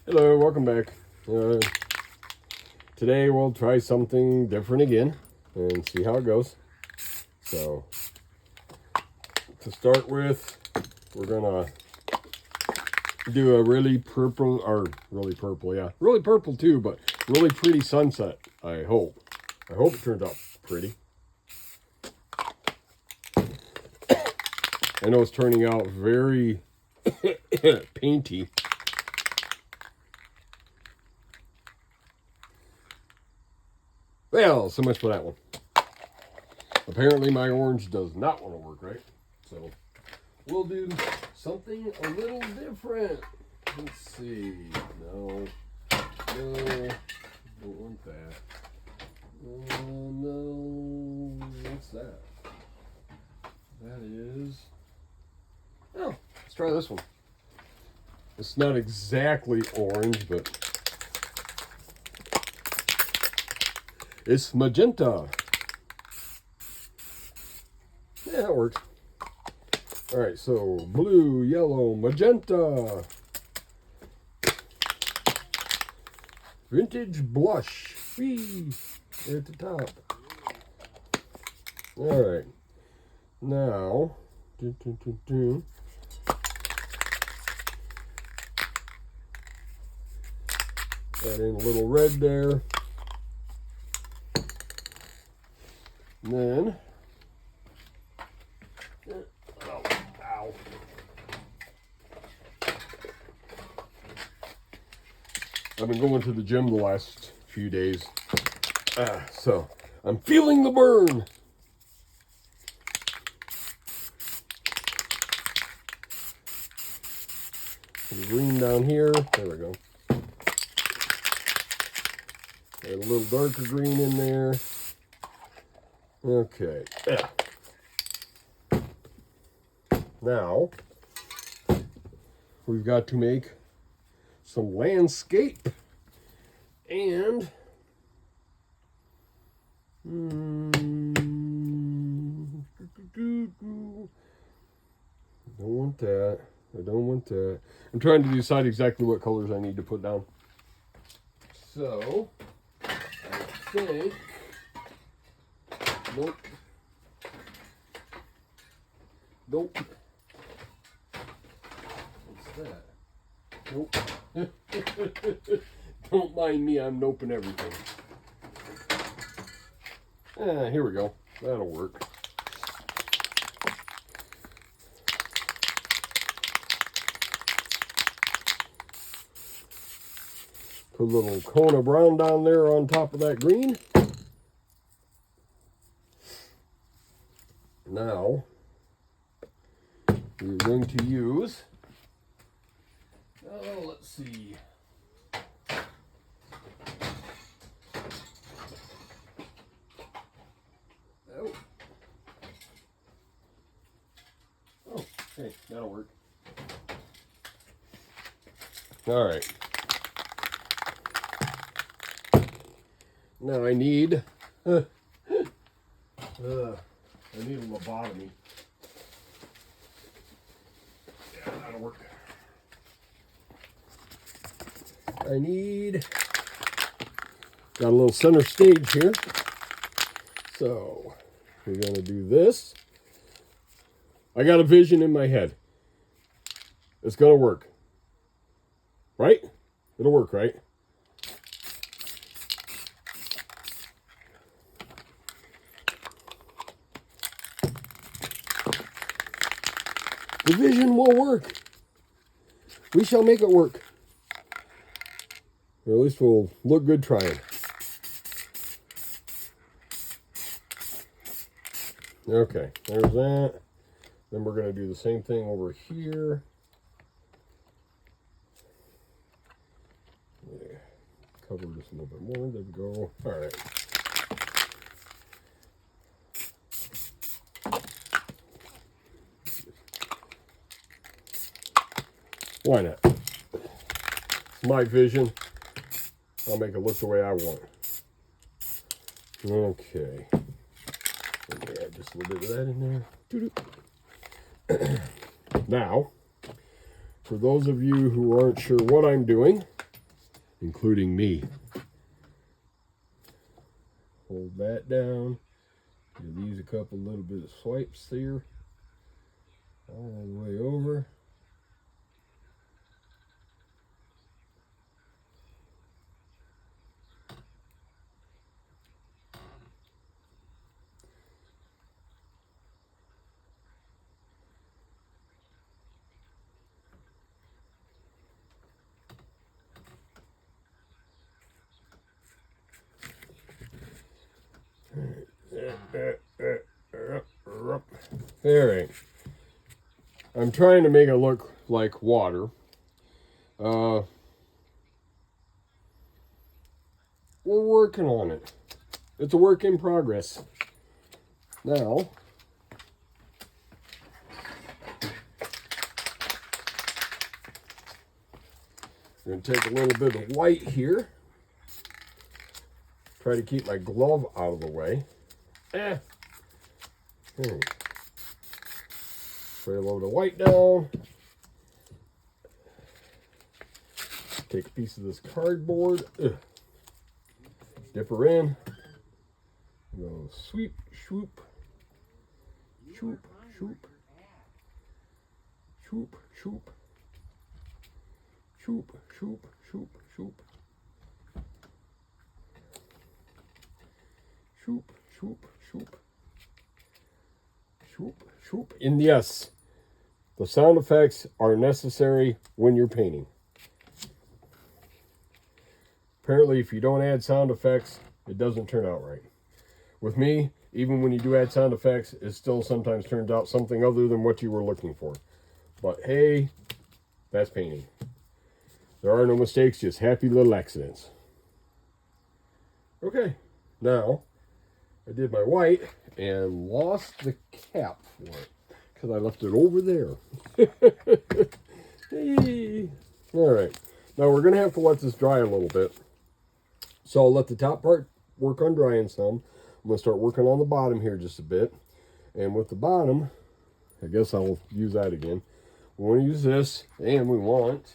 Hello, welcome back. Today we'll try something different again and see how it goes. So, to start with, we're gonna do a really purple too, but really pretty sunset. I hope it turns out pretty. I know it's turning out very painty. Well, so much for that one. Apparently my orange does not want to work right. So we'll do something a little different. Let's see. No, don't want that. No, what's that? That is, oh, let's try this one. It's not exactly orange, but it's magenta. Yeah, that works. All right, so blue, yellow, magenta. Vintage blush. Whee! There at the top. All right. Now, add in a little red there. And then, ow. I've been going to the gym the last few days, so I'm feeling the burn. The green down here, there we go. Add a little darker green in there. Okay, yeah. Now, we've got to make some landscape and don't want that. I don't want that. I'm trying to decide exactly what colors I need to put down. So, I think, nope. What's that? Nope. Don't mind me, I'm noping everything. Here we go. That'll work. Put a little cone of brown down there on top of that green. Now, we're going to use, let's see. Oh, hey, that'll work. All right. Now I need a lobotomy. Yeah, that'll work. Got a little center stage here. So we're gonna do this. I got a vision in my head. It's gonna work. Right? It'll work, right? The vision will work. We shall make it work. Or at least we'll look good trying. Okay, there's that. Then we're going to do the same thing over here. Yeah. Cover this a little bit more. There we go. All right. Why not? It's my vision. I'll make it look the way I want. Okay. Let me add just a little bit of that in there. Now, for those of you who aren't sure what I'm doing, including me. Hold that down. Give these a couple little bit of swipes there. All the way over. All right. I'm trying to make it look like water. We're working on it. It's a work in progress. Now, I'm going to take a little bit of white here. Try to keep my glove out of the way. Okay. Spray a load of white down. Take a piece of this cardboard. Dip her in. Go sweep, swoop, shoop, shoop, shoop, shoop, shoop, shoop, shoop, shoop, shoop, shoop, shoop, shoop, shoop. And yes, the sound effects are necessary when you're painting. Apparently, if you don't add sound effects, it doesn't turn out right. With me, even when you do add sound effects, it still sometimes turns out something other than what you were looking for. But hey, that's painting. There are no mistakes, just happy little accidents. Okay, now I did my white and lost the cap for it because I left it over there. Hey. All right, now we're going to have to let this dry a little bit. So I'll let the top part work on drying some. I'm going to start working on the bottom here just a bit. And with the bottom, I guess I'll use that again. We want to use this, and we want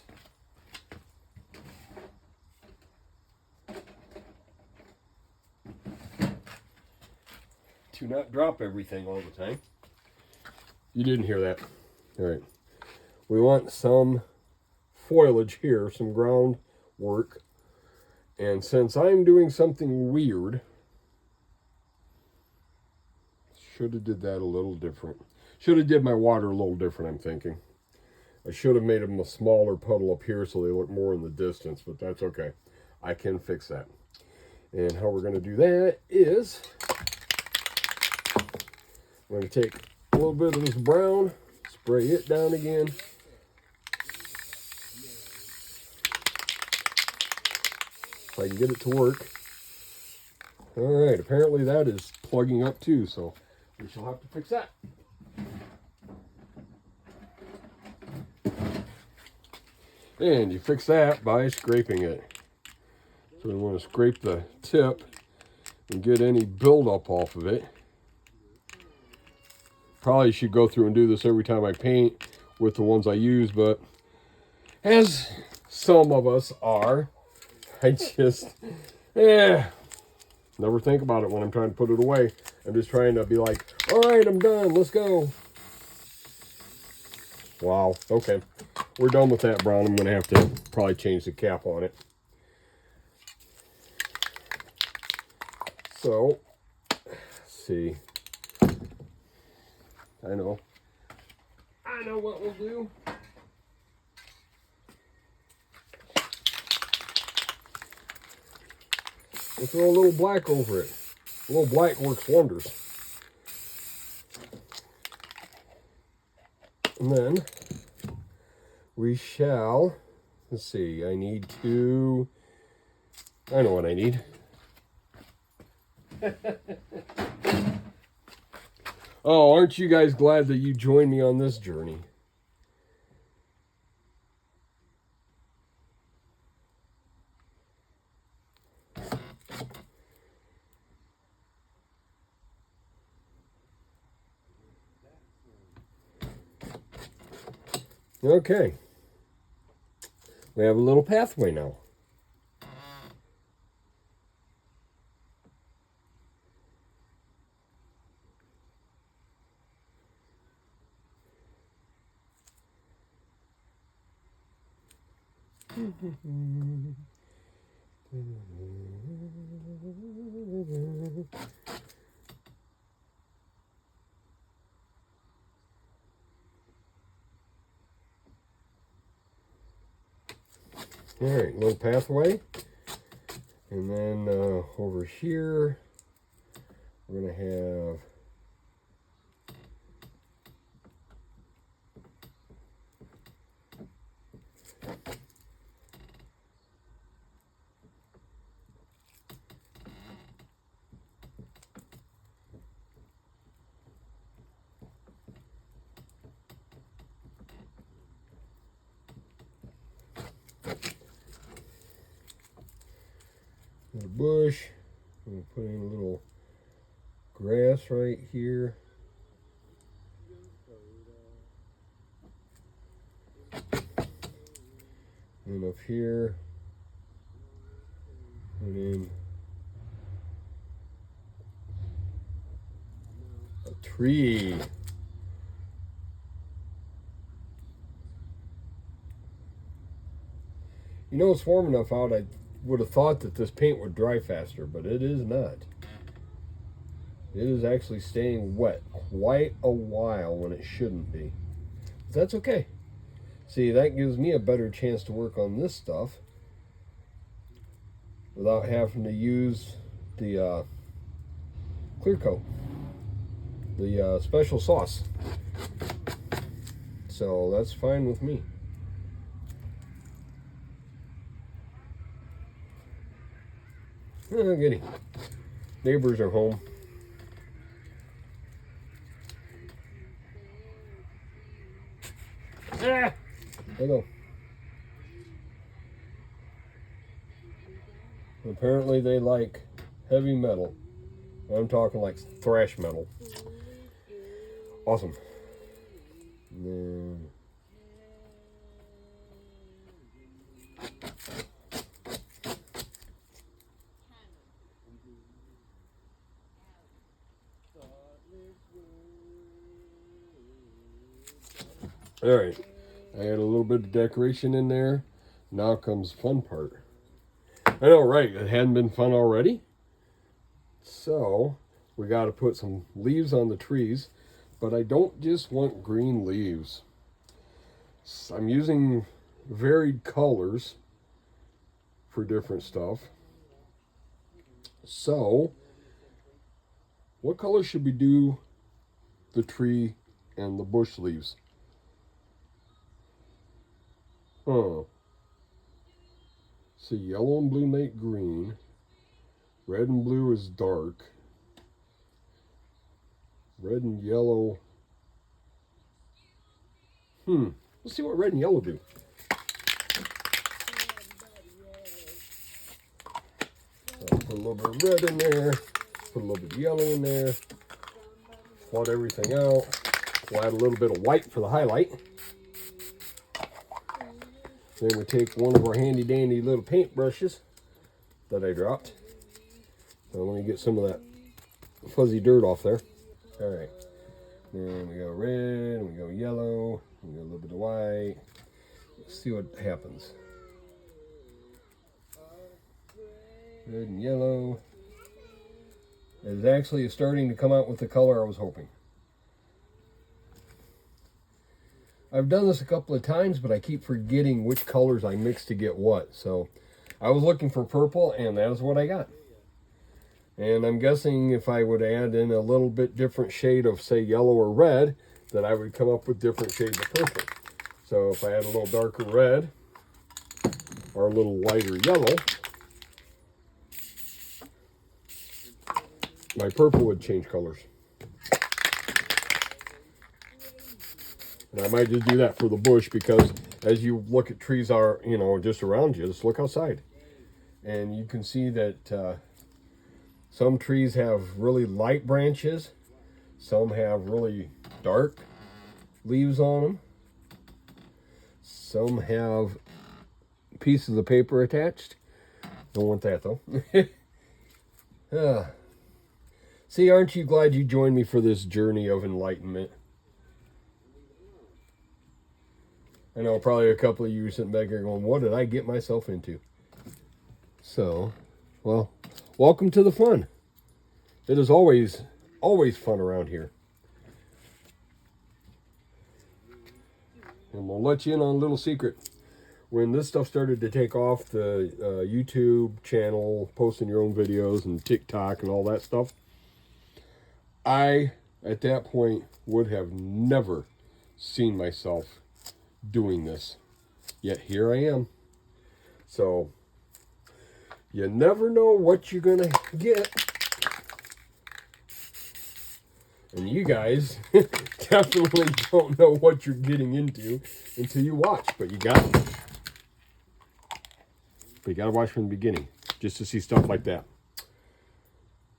to not drop everything all the time. You didn't hear that. All right. We want some foliage here, some ground work. And since I'm doing something weird, should have did that a little different. Should have did my water a little different, I'm thinking. I should have made them a smaller puddle up here so they look more in the distance, but that's okay. I can fix that. And how we're going to do that is I'm going to take a little bit of this brown, spray it down again. If I can get it to work. All right, apparently that is plugging up too, so we shall have to fix that. And you fix that by scraping it. So we want to scrape the tip and get any buildup off of it. Probably should go through and do this every time I paint with the ones I use, but as some of us are, I just, never think about it when I'm trying to put it away. I'm just trying to be like, all right, I'm done, let's go. Wow, okay. We're done with that brown. I'm going to have to probably change the cap on it. So, let's see. I know what we'll do. We'll throw a little black over it. A little black works wonders. And then we shall, let's see, I know what I need. Oh, aren't you guys glad that you joined me on this journey? Okay. We have a little pathway now. All right, little pathway. And then over here, we're going to have a bush. I'm going to put in a little grass right here. And up here, put in a tree. You know, it's warm enough out, I would have thought that this paint would dry faster, but it is not. It is actually staying wet quite a while when it shouldn't be. But that's okay. See, that gives me a better chance to work on this stuff without having to use the clear coat, the special sauce. So that's fine with me. Oh, goody. Neighbors are home. Ah! Hello. Apparently they like heavy metal. I'm talking like thrash metal. Awesome. And then all right, I had a little bit of decoration in there. Now comes the fun part. I know, right? It hadn't been fun already. So we got to put some leaves on the trees, but I don't just want green leaves. I'm using varied colors for different stuff. So what color should we do the tree and the bush leaves? So yellow and blue make green. Red and blue is dark. Red and yellow. Let's see what red and yellow do. So put a little bit of red in there. Put a little bit of yellow in there. Flood everything out. We'll add a little bit of white for the highlight. Then we take one of our handy dandy little paint brushes that I dropped. So let me get some of that fuzzy dirt off there. All right. Then we go red, and we go yellow, and we go a little bit of white. Let's see what happens. Red and yellow. It's actually starting to come out with the color I was hoping. I've done this a couple of times, but I keep forgetting which colors I mix to get what. So I was looking for purple, and that is what I got. And I'm guessing if I would add in a little bit different shade of, say, yellow or red, that I would come up with different shades of purple. So if I add a little darker red or a little lighter yellow, my purple would change colors. And I might just do that for the bush, because as you look at trees are, you know, just around you, just look outside. And you can see that some trees have really light branches. Some have really dark leaves on them. Some have pieces of paper attached. Don't want that though. See, aren't you glad you joined me for this journey of enlightenment? I know probably a couple of you sitting back here going, what did I get myself into? So, well, welcome to the fun. It is always fun around here. And we'll let you in on a little secret. When this stuff started to take off, the YouTube channel, posting your own videos and TikTok and all that stuff, I, at that point, would have never seen myself doing this. Yet here I am. So, you never know what you're going to get. And you guys definitely don't know what you're getting into until you watch. But you got to watch from the beginning just to see stuff like that.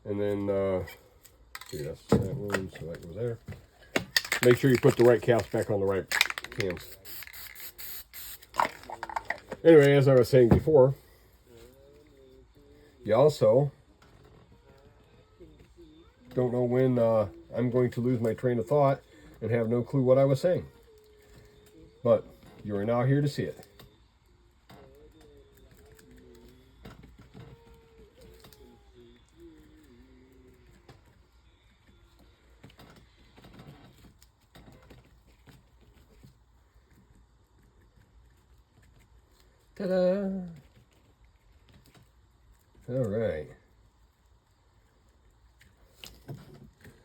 And then, see, that's that one, so that goes there. Make sure you put the right caps back on the right cams. Anyway, as I was saying before, you also don't know when I'm going to lose my train of thought and have no clue what I was saying. But you are now here to see it. Ta-da! All right.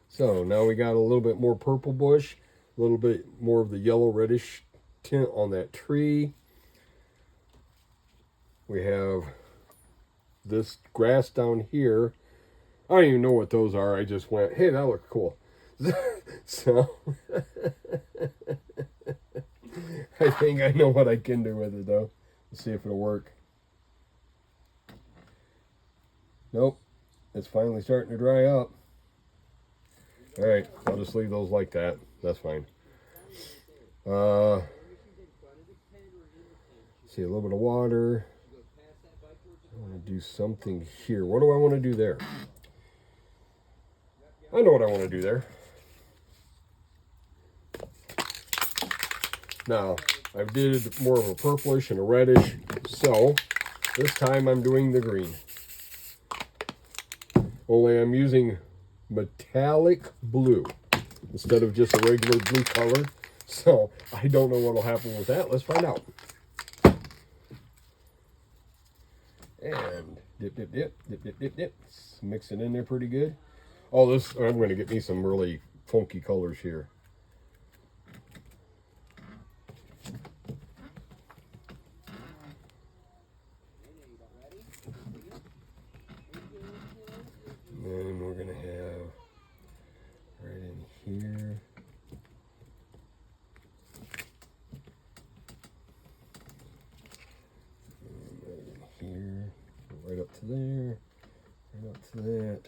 So now we got a little bit more purple bush, a little bit more of the yellow reddish tint on that tree. We have this grass down here. I don't even know what those are. I just went, hey, that looks cool. So I think I know what I can do with it though. Let's see if it'll work. Nope. It's finally starting to dry up. Alright, I'll just leave those like that. That's fine. See, a little bit of water. I want to do something here. What do I want to do there? I know what I want to do there. Now, I did more of a purplish and a reddish, so this time I'm doing the green. Only I'm using metallic blue instead of just a regular blue color. So I don't know what will happen with that. Let's find out. And dip. Mix it in there pretty good. Oh, I'm going to get me some really funky colors here. And we're going to have right in here. And right in here. Right up to there. Right up to that.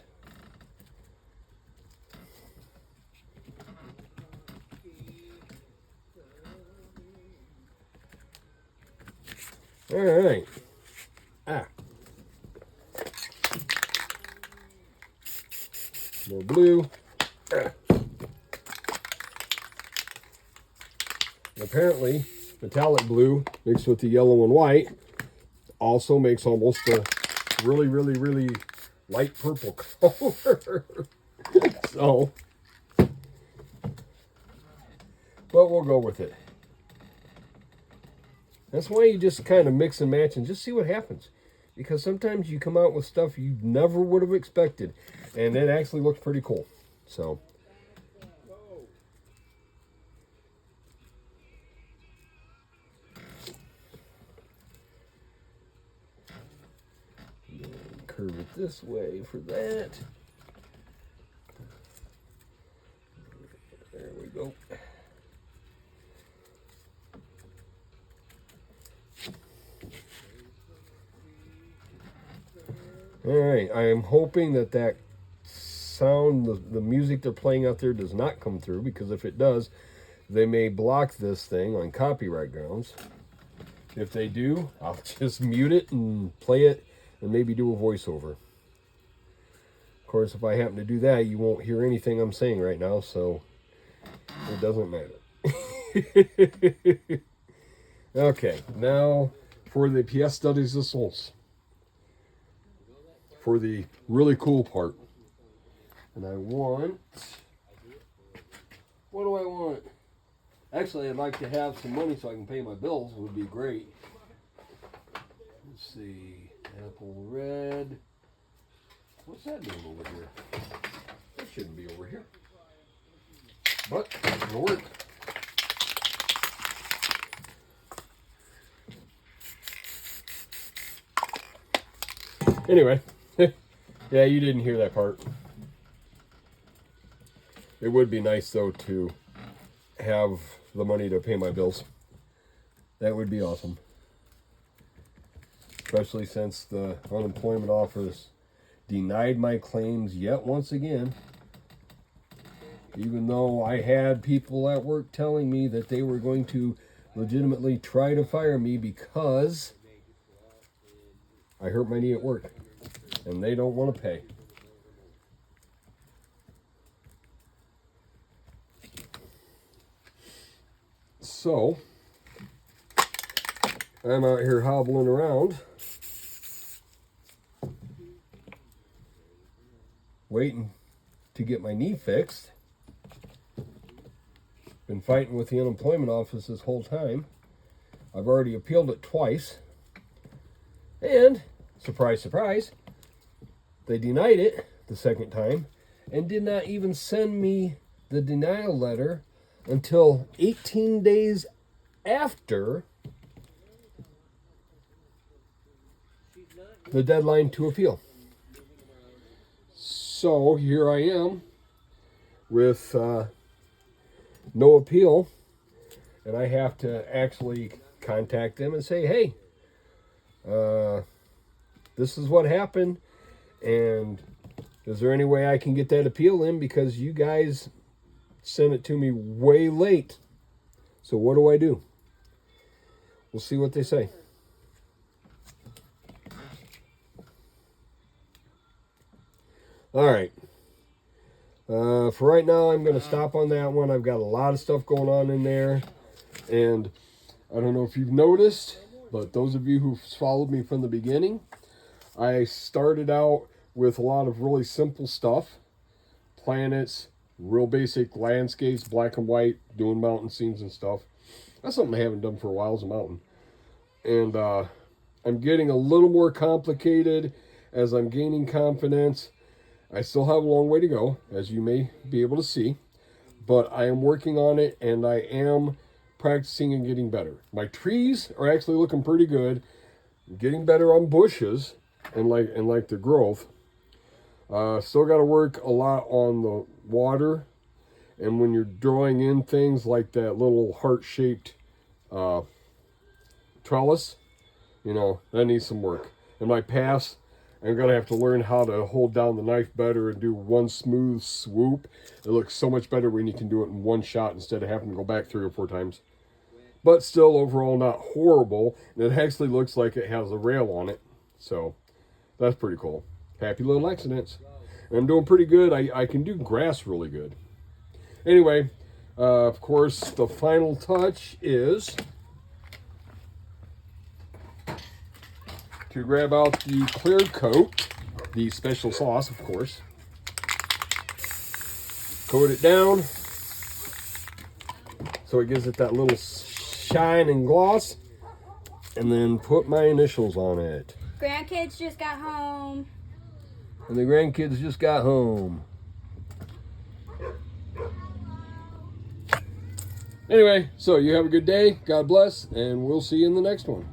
All right. More blue. And apparently, metallic blue mixed with the yellow and white also makes almost a really, really, really light purple color. So, but we'll go with it. That's why you just kind of mix and match and just see what happens. Because sometimes you come out with stuff you never would have expected. And it actually looks pretty cool. So. Curve it this way for that. There we go. All right, I am hoping that sound, the music they're playing out there does not come through, because if it does, they may block this thing on copyright grounds. If they do, I'll just mute it and play it and maybe do a voiceover. Of course, if I happen to do that, you won't hear anything I'm saying right now, so it doesn't matter. Okay, now for the pièce de résistance. For the really cool part. And I want... What do I want? Actually, I'd like to have some money so I can pay my bills. It would be great. Let's see. Apple red. What's that doing over here? That shouldn't be over here. But it'll work. Anyway. Yeah, you didn't hear that part. It would be nice, though, to have the money to pay my bills. That would be awesome. Especially since the unemployment office denied my claims yet once again. Even though I had people at work telling me that they were going to legitimately try to fire me because I hurt my knee at work. And they don't want to pay. So, I'm out here hobbling around, waiting to get my knee fixed. Been fighting with the unemployment office this whole time. I've already appealed it twice. And, surprise, surprise, they denied it the second time and did not even send me the denial letter until 18 days after the deadline to appeal. So here I am with no appeal, and I have to actually contact them and say, hey, this is what happened, and is there any way I can get that appeal in, because you guys sent it to me way late. So what do I do? We'll see what they say. All right. For right now, I'm going to stop on that one. I've got a lot of stuff going on in there. And I don't know if you've noticed, but those of you who've followed me from the beginning, I started out with a lot of really simple stuff. Planets, real basic landscapes, black and white, doing mountain scenes and stuff. That's something I haven't done for a while, is a mountain. And I'm getting a little more complicated as I'm gaining confidence. I still have a long way to go, as you may be able to see. But I am working on it, and I am practicing and getting better. My trees are actually looking pretty good. I'm getting better on bushes and like the growth. Still got to work a lot on the water, and when you're drawing in things like that little heart-shaped trellis, you know, that needs some work. And my paths, I'm gonna have to learn how to hold down the knife better and do one smooth swoop. It looks so much better when you can do it in one shot instead of having to go back 3 or 4 times. But still, overall, not horrible. And it actually looks like it has a rail on it, so that's pretty cool. Happy little accidents. And I'm doing pretty good. I can do grass really good. Anyway, of course, the final touch is to grab out the clear coat, the special sauce, of course. Coat it down so it gives it that little shine and gloss. And then put my initials on it. Grandkids just got home. And the grandkids just got home. Anyway, so you have a good day. God bless. And we'll see you in the next one.